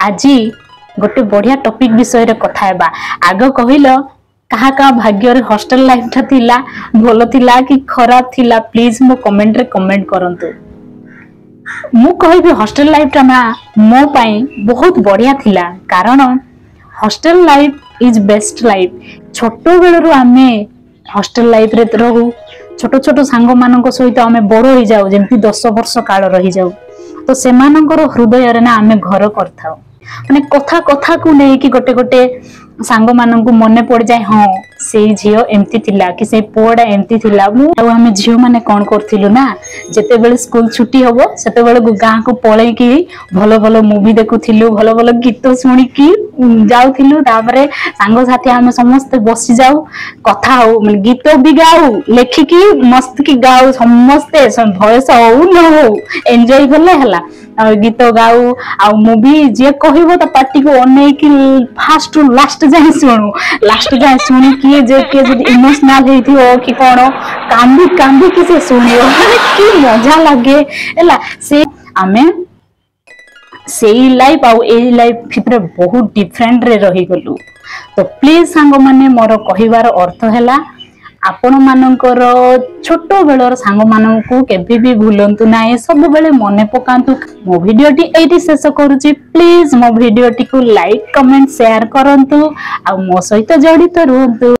आज गोटे बढ़िया टॉपिक विषय रे कथा हेबा। आग कहिल कहा का भाग्य रे हॉस्टल लाइफ था थिला भलो थिला कि खराब थिला, प्लीज मो कमेंट रे कमेंट करंतु। मु कहबी हॉस्टल लाइफ टा ना मो पई बहुत बढ़िया थिला, कारण hostel life is best life. छोटो बेलरू आमे हॉस्टल लाइफ रे रहू, छोटो छोटो सांग मानक सहित आमे बड़ हो जाऊ, जेमती 10 वर्ष काल रही जाऊ, तो सेमानकर हृदय रे ना आमे घर करथाऊ। माने कथा कथा को नै कि गोटे गोटे सांग मानक मने पड़ जाए, हाँ से झियो एमती थिला कि से पुआडा एमती थिला। आमे झियो माने कोन करथिलु ना, जेते बेले स्कूल छुट्टी होबो सेते बेले गां को पळै कि भलो भलो मूवी देखुथिलु, भलो भलो गीत सुनी कि जाउथिलु। तापरे सांग साथी आमे समस्त बसी जाऊ, कथा हो, माने गीत भी गाऊ, लेखिकी मस्त की गाऊ, समस्त भयस हो न हो एन्जॉय करले हला। गीत गाऊ आ मूवी जे कहबो त पार्टी को अनै कि फास्ट टू लास्ट जाए सुनु, लास्ट जाए सुनी कि जे के जदी इमोशनल हेथियो कि कोन कांदी कांदी कि से सुनियो कि मजा लागे एला। से आमे सेई लाइफ आ एई लाइफ भितर बहुत डिफरेंट रे रही गलु। तो प्लीज सांग माने मोर कहिवार अर्थ हैला, आपण मानकर छोटो बेलर सांग मानकू केबे भी भूलंतु नाही, सब बेले मने पकांतु। मो वीडियोटी एठी शेष करूची। प्लीज मो वीडियोटी को लाइक कमेंट शेयर करंतु आ मो सहित जड़ित रहंतु।